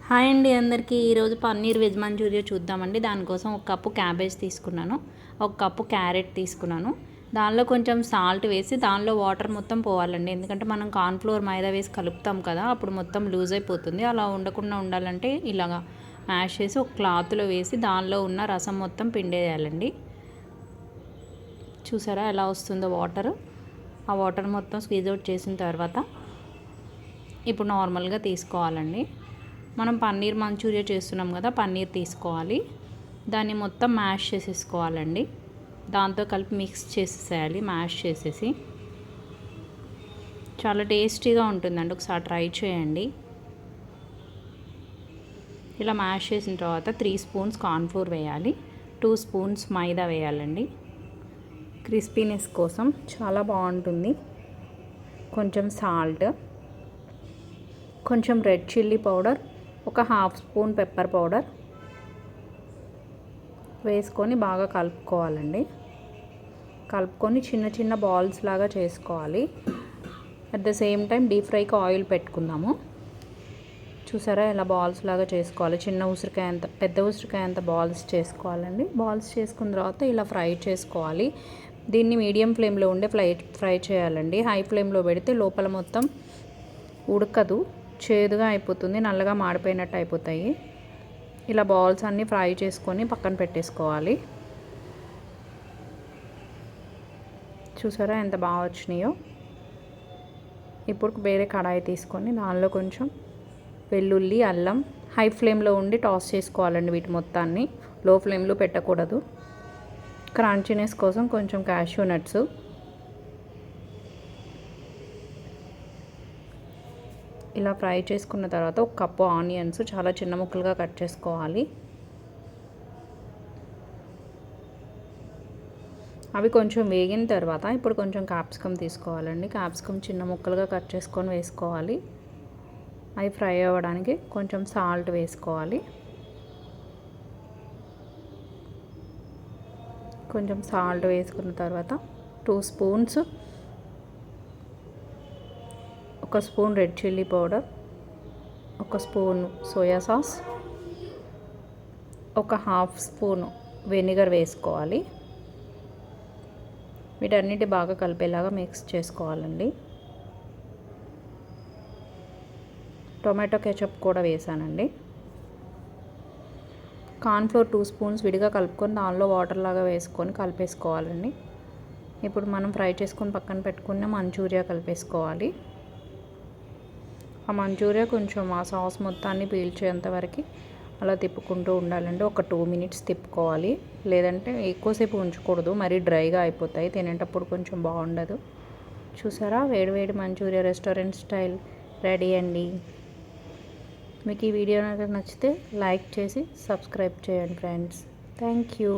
Hi అండి అందరికీ. ఈరోజు పన్నీర్ వెజ్ మంచూరియా చూద్దామండి. దానికోసం ఒక కప్పు క్యాబేజ్ తీసుకున్నాను, ఒక కప్పు క్యారెట్ తీసుకున్నాను. దానిలో కొంచెం సాల్ట్ వేసి దానిలో వాటర్ మొత్తం పోవాలండి. ఎందుకంటే మనం కార్న్ఫ్లోర్ మైదా వేసి కలుపుతాం కదా, అప్పుడు మొత్తం లూజ్ అయిపోతుంది. అలా ఉండకుండా ఉండాలంటే ఇలాగా మ్యాష్ చేసి ఒక క్లాత్లో వేసి దానిలో ఉన్న రసం మొత్తం పిండేయాలండి. చూసారా ఎలా వస్తుందో వాటర్. ఆ వాటర్ మొత్తం స్క్వీజ్ అవుట్ చేసిన తర్వాత ఇప్పుడు నార్మల్గా తీసుకోవాలండి. మనం పన్నీర్ మంచూరియా చేస్తున్నాం కదా, పన్నీర్ తీసుకోవాలి, దాన్ని మొత్తం మ్యాష్ చేసేసుకోవాలండి. దాంతో కలిపి మిక్స్ చేసేసేయాలి. మ్యాష్ చేసేసి చాలా టేస్టీగా ఉంటుందండి, ఒకసారి ట్రై చేయండి. ఇలా మ్యాష్ చేసిన తర్వాత 3 స్పూన్స్ కార్న్ఫ్లోర్ వేయాలి, 2 స్పూన్స్ మైదా వేయాలండి. క్రిస్పీనెస్ కోసం చాలా బాగుంటుంది. కొంచెం సాల్ట్, కొంచెం రెడ్ చిల్లీ పౌడర్, ఒక హాఫ్ స్పూన్ పెప్పర్ పౌడర్ వేసుకొని బాగా కలుపుకోవాలండి. కలుపుకొని చిన్న చిన్న బాల్స్ లాగా చేసుకోవాలి. At the same time deep ఫ్రైకి ఆయిల్ పెట్టుకుందాము. చూసారా ఎలా బాల్స్ లాగా చేసుకోవాలి. చిన్న ఉసిరికాయ అంత, పెద్ద ఉసిరికాయ అంత బాల్స్ చేసుకోవాలండి. బాల్స్ చేసుకున్న తర్వాత ఇలా ఫ్రై చేసుకోవాలి. దీన్ని మీడియం ఫ్లేమ్లో ఉండే ఫ్రై చేయాలండి. హై ఫ్లేమ్లో పెడితే లోపల మొత్తం ఉడకదు, చేదుగా అయిపోతుంది, నల్లగా మాడిపోయినట్టు అయిపోతాయి. ఇలా బాల్స్ అన్నీ ఫ్రై చేసుకొని పక్కన పెట్టేసుకోవాలి. చూసారా ఎంత బాగా వచ్చినాయో. ఇప్పుడు వేరే కడాయి తీసుకొని దానిలో కొంచెం వెల్లుల్లి, అల్లం హై ఫ్లేమ్లో ఉండి టాస్ చేసుకోవాలండి. వీటి మొత్తాన్ని లో ఫ్లేమ్లో పెట్టకూడదు. క్రంచీనెస్ కోసం కొంచెం క్యాష్యూ నట్స్, ఇలా ఫ్రై చేసుకున్న తర్వాత ఒక కప్పు ఆనియన్స్ చాలా చిన్న ముక్కలుగా కట్ చేసుకోవాలి. అవి కొంచెం వేగిన తర్వాత ఇప్పుడు కొంచెం క్యాప్సికమ్ తీసుకోవాలండి. క్యాప్సికమ్ చిన్న ముక్కలుగా కట్ చేసుకొని వేసుకోవాలి. అవి ఫ్రై అవ్వడానికి కొంచెం సాల్ట్ వేసుకోవాలి. కొంచెం సాల్ట్ వేసుకున్న తర్వాత 2 స్పూన్స్, ఒక స్పూన్ రెడ్ చిల్లీ పౌడర్, ఒక స్పూన్ సోయా సాస్, ఒక హాఫ్ స్పూన్ వెనిగర్ వేసుకోవాలి. వీటన్నిటి బాగా కలిపేలాగా మిక్స్ చేసుకోవాలండి. టొమాటో కెచప్ కూడా వేసానండి. కార్న్ఫ్లోర్ 2 స్పూన్స్ విడిగా కలుపుకొని దానిలో వాటర్ లాగా వేసుకొని కలిపేసుకోవాలండి. ఇప్పుడు మనం ఫ్రై చేసుకొని పక్కన పెట్టుకున్న మంచూరియా కలిపేసుకోవాలి. ఆ మంచూరియా కొంచెం ఆ సాస్ మొత్తాన్ని పీల్చేంత వరకు అలా తిప్పుకుంటూ ఉండాలండి. ఒక 2 మినిట్స్ తిప్పుకోవాలి, లేదంటే ఎక్కువసేపు ఉంచకూడదు, మరీ డ్రైగా అయిపోతాయి, తినేటప్పుడు కొంచెం బాగుండదు. చూసారా వేడివేడి మంచూరియా రెస్టారెంట్ స్టైల్ రెడీ అండి. మీకు ఈ వీడియో నచ్చితే లైక్ చేసి సబ్స్క్రైబ్ చేయండి ఫ్రెండ్స్. Thank you.